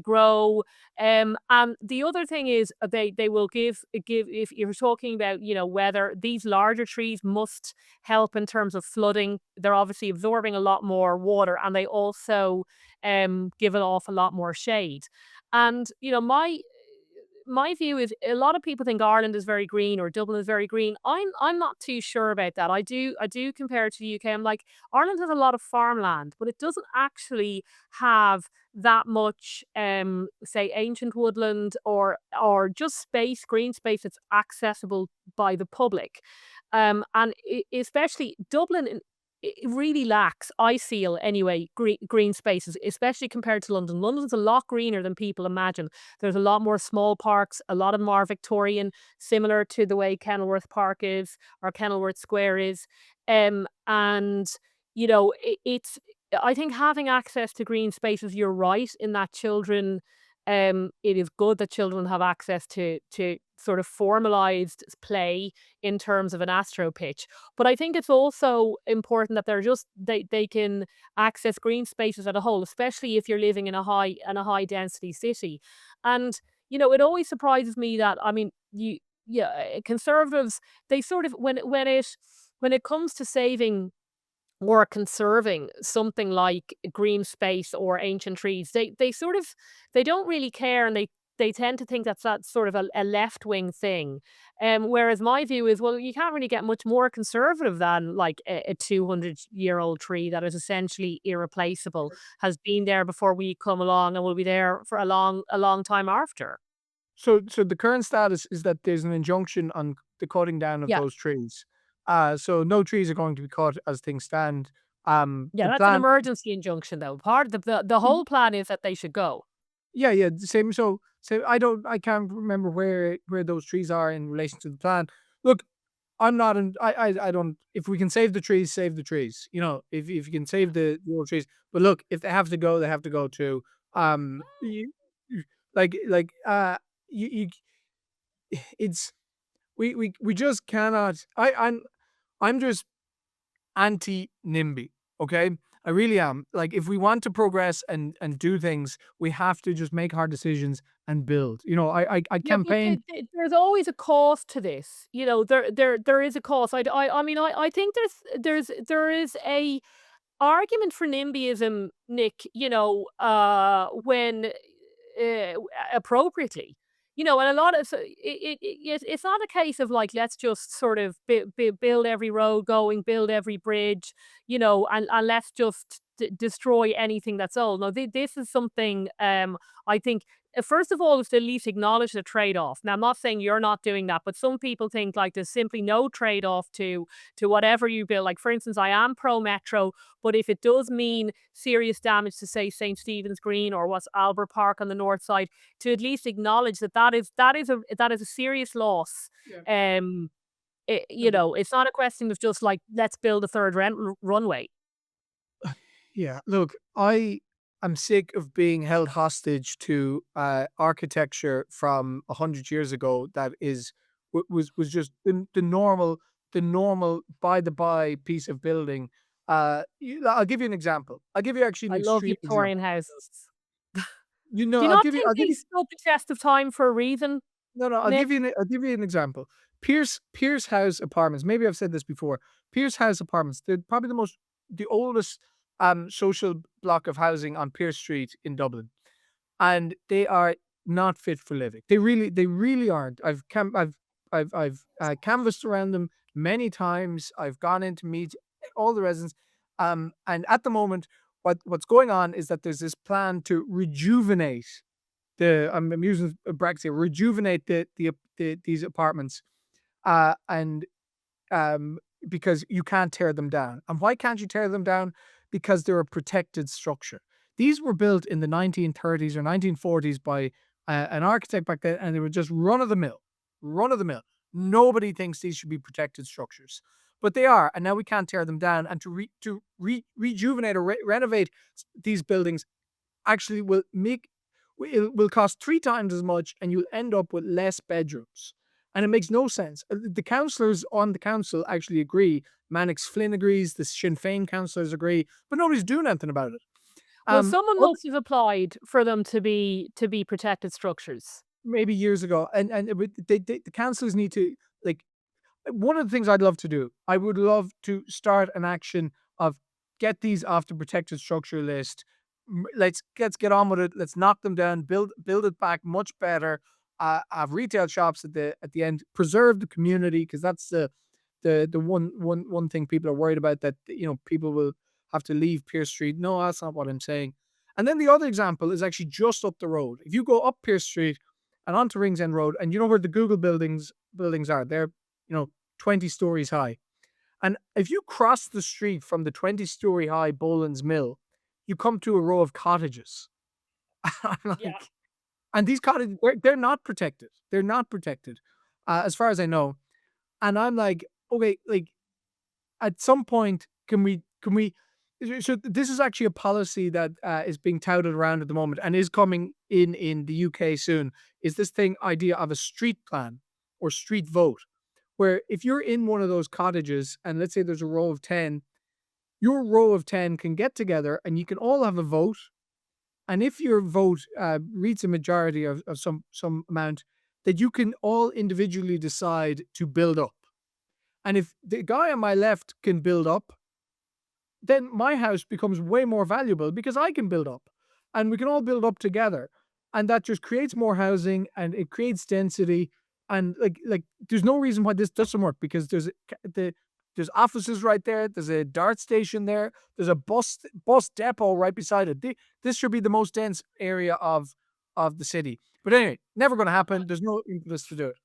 grow. And the other thing is they will give if you're talking about, you know, whether these larger trees must help in terms of flooding. They're obviously absorbing a lot more water, and they also give it off a lot more shade. And you know, my view is a lot of people think Ireland is very green or Dublin is very green. I'm not too sure about that. I do compare it to the UK. I'm like, Ireland has a lot of farmland, but it doesn't actually have that much say ancient woodland or just space, green space that's accessible by the public. And especially Dublin it really lacks, I feel anyway, green spaces, especially compared to London. London's a lot greener than people imagine. There's a lot more small parks, a lot of them are Victorian, similar to the way Kennallorth Park is or Kennallorth Square is. And, you know, I think having access to green spaces, you're right in that children, it is good that children have access to sort of formalized play in terms of an astro pitch. But I think it's also important that they can access green spaces as a whole, especially if you're living in a high density city. And you know, it always surprises me that I mean, conservatives they sort of when it comes to saving or conserving something like green space or ancient trees, they sort of they don't really care and they tend to think that's sort of a left wing thing. Whereas my view is, well, you can't really get much more conservative than like a 200-year-old tree that is essentially irreplaceable, has been there before we come along and will be there for a long time after. So the current status is that there's an injunction on the cutting down of Yeah. those trees. So no trees are going to be cut as things stand. Yeah, The that's an plan, emergency injunction though. Part of the whole plan is that they should go. yeah, yeah, the same. So I can't remember where those trees are in relation to the plan. Look, I'm not in. I don't. If we can save the trees, save the trees. You know, if you can save the old trees. But look, if they have to go, they have to go too. You, like you it's we just cannot. I'm just anti NIMBY. Okay, I really am. Like, if we want to progress and do things, we have to just make hard decisions and build. You know, I Yeah, but campaign. there's always a cost to this. You know, there is a cost. I mean, I think there is a argument for NIMBYism, Nick, you know, when appropriately, you know, and a lot of it's not a case of like let's just sort of build every road going, build every bridge, you know, and let's just destroy anything that's old. No, this is something I think. First of all, is to at least acknowledge the trade off. Now, I'm not saying you're not doing that, but some people think like there's simply no trade off to whatever you build. Like, for instance, I am pro metro, but if it does mean serious damage to, say, St. Stephen's Green or what's Albert Park on the north side, to at least acknowledge that that is a serious loss. Yeah. You know, it's not a question of just like let's build a third runway. Yeah, look, I am sick of being held hostage to architecture from 100 years ago that was just the normal by the by piece of building. I'll give you an example. I'll give you actually an I love extreme example. Victorian houses. You Do know, you I'll not give you think I'll give they you stood the test of time for a reason, no, no, Nick? I'll give you an example. Pierce House Apartments. Maybe I've said this before. Pierce House Apartments. They're probably the oldest social block of housing on Pierce Street in Dublin, and they are not fit for living. They really aren't. I've canvassed around them many times. I've gone in to meet all the residents, and at the moment, what's going on is that there's this plan to rejuvenate I'm using brackets here, rejuvenate these apartments, and um, because you can't tear them down. And why can't you tear them down? Because they're a protected structure. These were built in the 1930s or 1940s by an architect back then, and they were just run of the mill, run of the mill. Nobody thinks these should be protected structures, but they are, and now we can't tear them down. And rejuvenate or renovate these buildings actually will make It will cost 3 times as much, and you'll end up with less bedrooms. And it makes no sense. The councillors on the council actually agree. Mannix Flynn agrees. The Sinn Féin councillors agree, but nobody's doing anything about it. Well, someone Other must have applied for them to be protected structures. maybe years ago, and but the councillors need to, like, one of the things I'd love to do, I would love to start an action of get these off the protected structure list. Let's get on with it. Let's knock them down. Build it back much better. Have retail shops at the end. Preserve the community, because that's the one thing people are worried about, that people will have to leave Pierce Street. No, that's not what I'm saying. And then the other example is actually just up the road. If you go up Pierce Street and onto Ringsend Road, and you know where the Google buildings are, they're 20 stories high. And if you cross the street from the 20-story high Boland's Mill, you come to a row of cottages. I'm Yeah. like, and these cottages, they're not protected. They're not protected, as far as I know. And I'm like, okay, like, at some point, can we? So this is actually a policy that is being touted around at the moment and is coming in the UK soon. Is this idea of a street plan or street vote, where if you're in one of those cottages and let's say there's a row of 10, your row of 10 can get together and you can all have a vote. And if your vote reads a majority of some amount, that you can all individually decide to build up. And if the guy on my left can build up, then my house becomes way more valuable because I can build up and we can all build up together. And that just creates more housing and it creates density. And like there's no reason why this doesn't work, because there's offices right there. There's a dart station there. There's a bus depot right beside it. This should be the most dense area of the city. But anyway, never going to happen. There's no impetus to do it.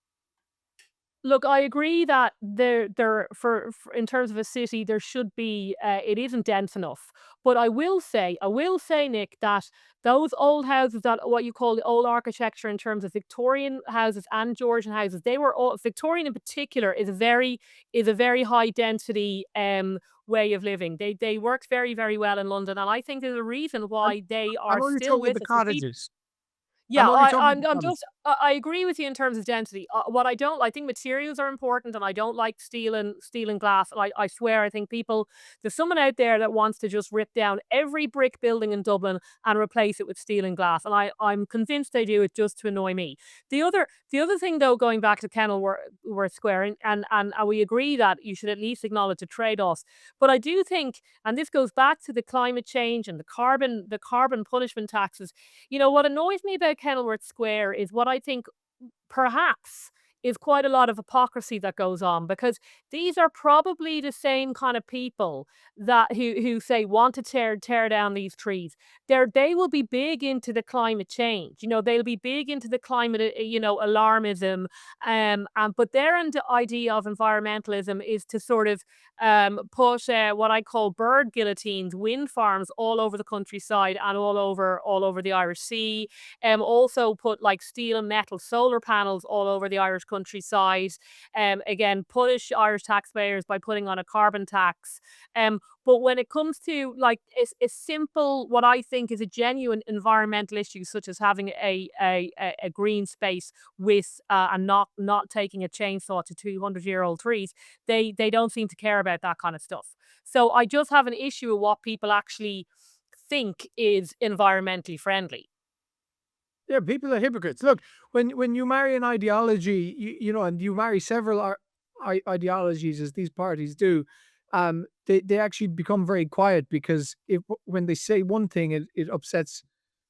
Look, I agree that there for in terms of a city, there should be, it isn't dense enough. But I will say, Nick, that those old houses, that what you call the old architecture in terms of Victorian houses and Georgian houses, they were all Victorian in particular is a very high density way of living. They worked very, very well in London, and I think there's a reason I'm, why they I'm are only still talking about with the us. And people cottages. I'm yeah, only talking about the I'm cottages. just I agree with you in terms of density. What I think materials are important, and I don't like steel and glass. I swear, I think there's someone out there that wants to just rip down every brick building in Dublin and replace it with steel and glass, and I'm convinced they do it just to annoy me. The other thing, though, going back to Kennallorth Square, and we agree that you should at least acknowledge the trade-offs. But I do think, and this goes back to the climate change and the carbon punishment taxes. What annoys me about Kenilworth Square is what I think perhaps is quite a lot of hypocrisy that goes on, because these are probably the same kind of people that who say want to tear down these trees. They will be big into the climate change. They'll be big into the climate alarmism. But their idea of environmentalism is to sort of put what I call bird guillotines, wind farms all over the countryside and all over the Irish Sea. Also put like steel and metal solar panels all over the Irish countryside. Again, punish Irish taxpayers by putting on a carbon tax. But when it comes to like a simple, what I think is a genuine environmental issue, such as having a green space with and not taking a chainsaw to 200-year-old trees, they don't seem to care about that kind of stuff. So I just have an issue with what people actually think is environmentally friendly. Yeah, people are hypocrites. Look, when you marry an ideology, and you marry several ideologies, as these parties do, they actually become very quiet, because if when they say one thing, it upsets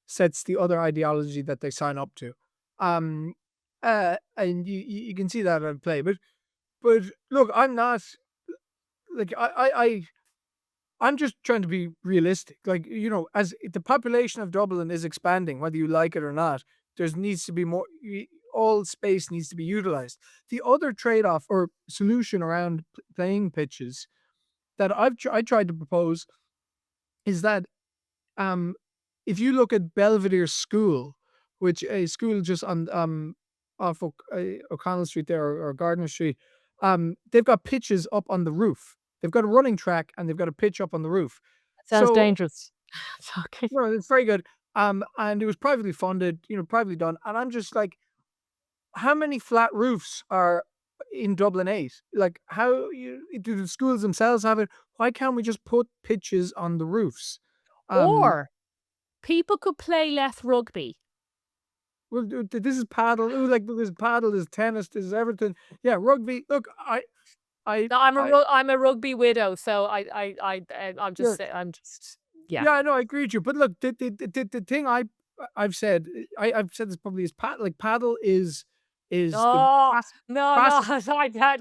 sets the other ideology that they sign up to. Um, and you can see that at play. But look, I'm not like I'm just trying to be realistic. Like, as the population of Dublin is expanding, whether you like it or not, there needs to be more, all space needs to be utilized. The other trade off or solution around playing pitches that I tried to propose is that, um, if you look at Belvedere School, which a school just on off O'Connell Street there, or Gardner Street, they've got pitches up on the roof. They've got a running track and they've got a pitch up on the roof. Sounds So dangerous. Okay. no, it's very good. And it was privately funded, privately done. And I'm just like, how many flat roofs are in Dublin 8? Like, how do the schools themselves have it? Why can't we just put pitches on the roofs? Um, Or people could play less rugby. well, this is paddle. Like, there's paddle, there's tennis, there's everything. Yeah, rugby. Look, I, No, I, I'm a rugby widow, so I'm yeah, just I'm just yeah. yeah, I know, I agree with you. But look, the thing I've said, I've said this probably is like paddle is the Oh, no, no, fastest.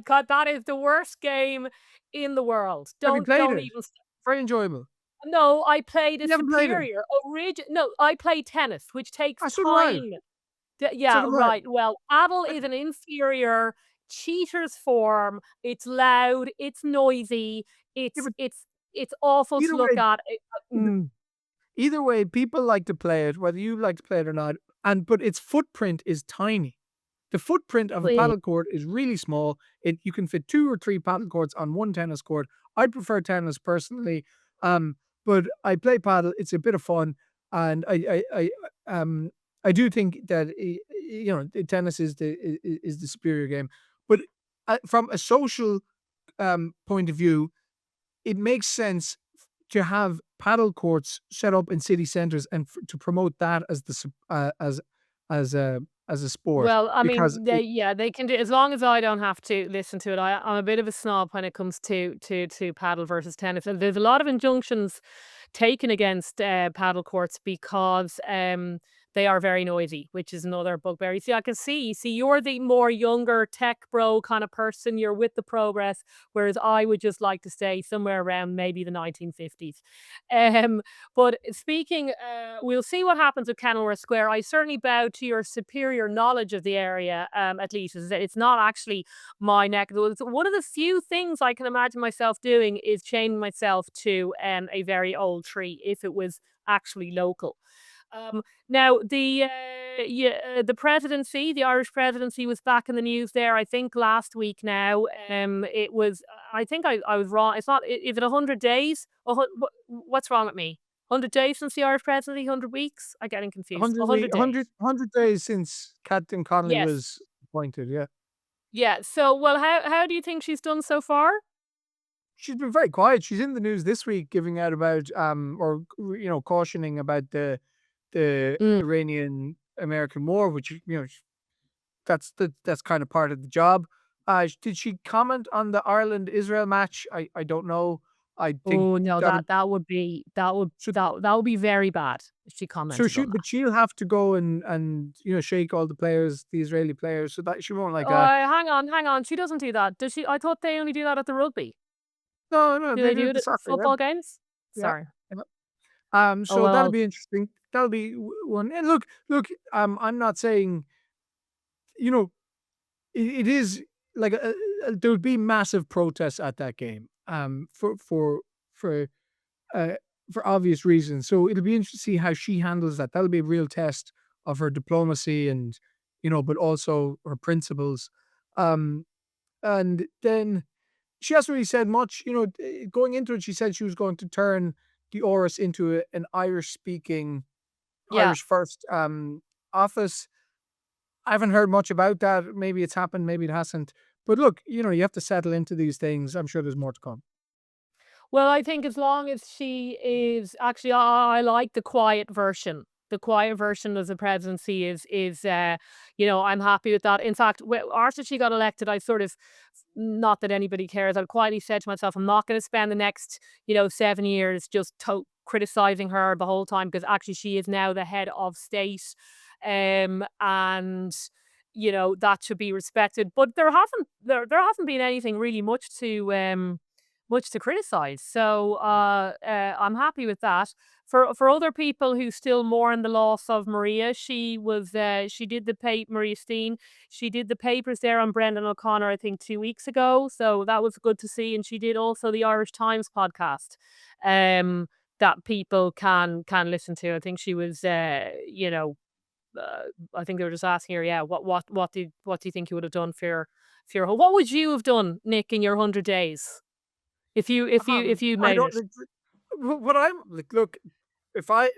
God, that is the worst game in the world. Have you played Don't it? even Very enjoyable. no, I played a You haven't played it? superior no, I played tennis, which takes So do I. time. So Yeah, do I. right. Well, paddle But is an inferior cheater's form. It's loud, it's noisy, yeah, but it's awful to either look way, at. either way, people like to play it, whether you like to play it or not. But its footprint is tiny. The footprint of a Eh, paddle court is really small. You can fit 2 or 3 paddle courts on one tennis court. I prefer tennis personally, but I play paddle. It's a bit of fun, and I do think that tennis is the superior game. But from a social point of view, it makes sense to have paddle courts set up in city centers and to promote that as as a as a sport Well, I because mean, they can do as long as I don't have to listen to it. I'm a bit of a snob when it comes to paddle versus tennis, and there's a lot of injunctions taken against paddle courts because they are very noisy, which is another bugbear. See, I can see. See, you're the more younger tech bro kind of person. You're with the progress, whereas I would just like to stay somewhere around maybe the 1950s. Um, but speaking, we'll see what happens with Kennallorth Square. I certainly bow to your superior knowledge of the area, at least. As I said, it's not actually my neck of the woods. One of the few things I can imagine myself doing is chaining myself to a very old tree if it was actually local. Now the presidency, the Irish presidency, was back in the news there. I think last week. Now, it was. I think I was wrong. It's not. Is it 100 days? What's wrong with me? 100 days since the Irish presidency. 100 weeks. I'm getting confused. 100 100 days. 100 days since Captain Connolly Yes. was appointed, yeah. Yeah. So, well, how do you think she's done so far? She's been very quiet. She's in the news this week giving out about, or, cautioning about the Mm. Iranian-American war, which, that's kind of part of the job. Did she comment on the Ireland-Israel match? I don't know. I think Oh no, that'll that would be so that would be very bad if she so commented she on but that. she'll have to go and, shake all the players, the Israeli players, so that she won't like, Oh, hang on. She doesn't do that. Does she? I thought they only do that at the rugby. no, no, Do they they do do it it the at soccer, yeah. football games? Yeah. Sorry. Yeah. Oh, So that'll well, be interesting. That'll be one. And look. I'm not saying, you know, it is like there would be massive protests at that game. For uh, for obvious reasons. So it'll be interesting to see how she handles that. That'll be a real test of her diplomacy and, but also her principles. Um, and then she hasn't really said much. Going into it, she said she was going to turn the Oris into an Irish speaking, yeah. Irish first office. I haven't heard much about that. Maybe it's happened, maybe it hasn't. But look, you have to settle into these things. I'm sure there's more to come. Well, I think as long as she is actually, I like the quiet version. The quiet version of the presidency I'm happy with that. In fact, after she got elected, I sort of, not that anybody cares, I quietly said to myself, I'm not going to spend the next, 7 years just criticizing her the whole time because actually she is now the head of state, and that should be respected. But there hasn't been anything really much to criticize. So I'm happy with that. For other people who still mourn the loss of Maria, she did Maria Steen. She did the papers there on Brendan O'Connor, I think 2 weeks ago. So that was good to see. And she did also the Irish Times podcast. That people can listen to. I think she was, I think they were just asking her, yeah, what do you think you would have done for your what would you have done, Nick, in your 100 days? If you I made don't it. think what I'm like. Look, if I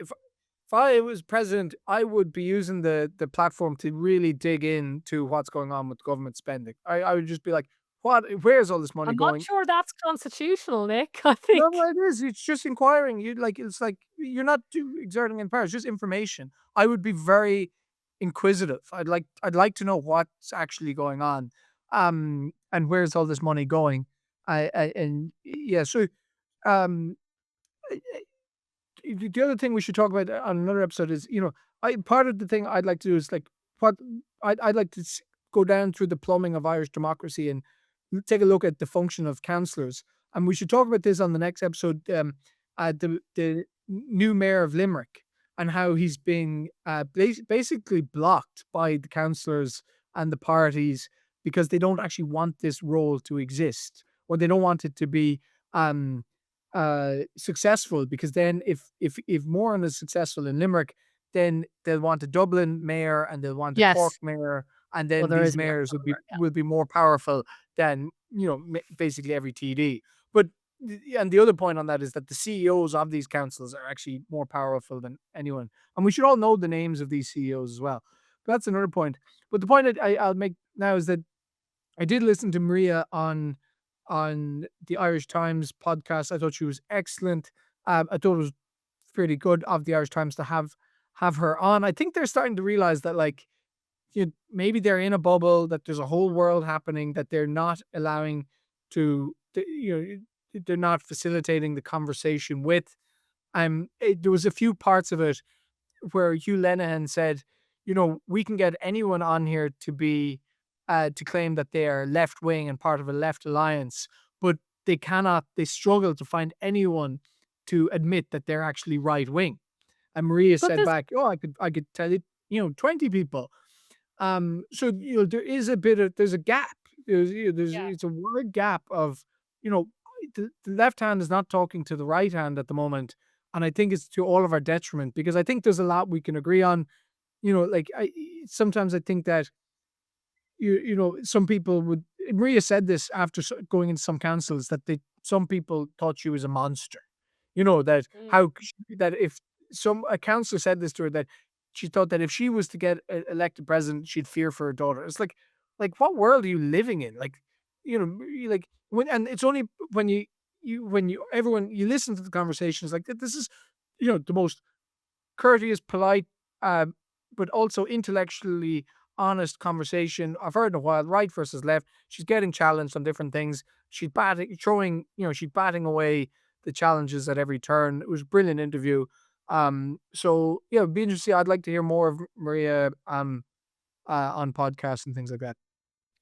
if I was president, I would be using the platform to really dig into what's going on with government spending. I would just be like, what? Where's all this money I'm not going? sure that's constitutional, Nick, I No, think. no, it is. It's just inquiring. You like it's like you're not exerting any power. It's just information. I would be very inquisitive. I'd like to know what's actually going on, and where's all this money going. I and yeah. So um, the other thing we should talk about on another episode is, I part of the thing I'd like to do is like what I'd like to go down through the plumbing of Irish democracy and take a look at the function of councillors. And we should talk about this on the next episode. The new mayor of Limerick and how he's being basically blocked by the councillors and the parties because they don't actually want this role to exist, or they don't want it to be um, successful, because then if Moran is successful in Limerick, then they'll want a Dublin mayor and they'll want a Cork Yes. mayor, and Well, then there these is a mayor mayors of Dublin, yeah. will be more powerful than basically every TD. But and the other point on that is that the CEOs of these councils are actually more powerful than anyone, and we should all know the names of these CEOs as well. But that's another point. But the point that I'll make now is that I did listen to Maria on the Irish Times podcast. I thought she was excellent. I thought it was pretty good of the Irish Times to have her on. I think they're starting to realize that, like, maybe they're in a bubble, that there's a whole world happening that they're not allowing they're not facilitating the conversation with. There was a few parts of it where Hugh Lenihan said, we can get anyone on here to claim that they are left wing and part of a left alliance, but they struggle to find anyone to admit that they're actually right wing. And Maria But said this back, oh, I could tell you, 20 people. So there is there's a gap. Yeah. It's a word gap of, you know, the left hand is not talking to the right hand at the moment, and I think it's to all of our detriment, because I think there's a lot we can agree on. Like, sometimes I think that some people would. Maria said this after going into some councils, that some people thought she was a monster. That Mm. how that if a councillor said this to her, that she thought that if she was to get elected president, she'd fear for her daughter. It's like what world are you living in? Like, like when, and it's only when you listen to the conversations, like this is the most courteous, polite, um, but also intellectually honest conversation I've heard in a while. Right versus left. She's getting challenged on different things. She's batting away the challenges at every turn. It was a brilliant interview. So yeah, it'd be interesting. I'd like to hear more of Maria on podcasts and things like that.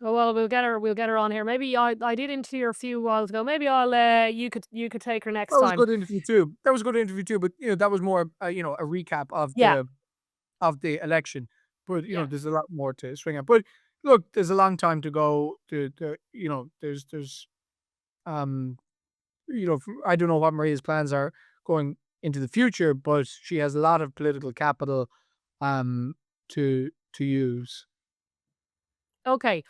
Oh, well, we'll get her on here. Maybe I did interview her a few whiles ago. Maybe I'll you could take her next That was a time. good interview too. That was a good interview too. But that was more a recap Yeah. of the election. But Yeah. there's a lot more to swing at. But look, there's a long time to go. There's um, I don't know what Maria's plans are going into the future, but she has a lot of political capital, um, to use. Okay.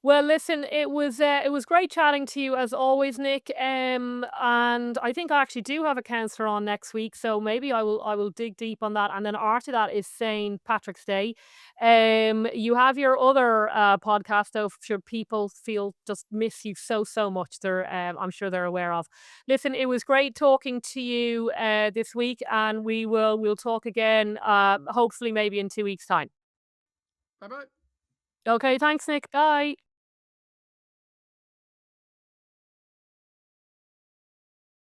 Well, listen, it was great chatting to you as always, Nick. And I think I actually do have a counsellor on next week, so maybe I will dig deep on that. And then after that is St. Patrick's Day. You have your other podcast, though. Should people feel just miss you so much, I'm sure they're aware of. Listen, it was great talking to you this week, and we'll talk again. Hopefully, maybe in 2 weeks' time. Bye bye. Okay, thanks, Nick. Bye.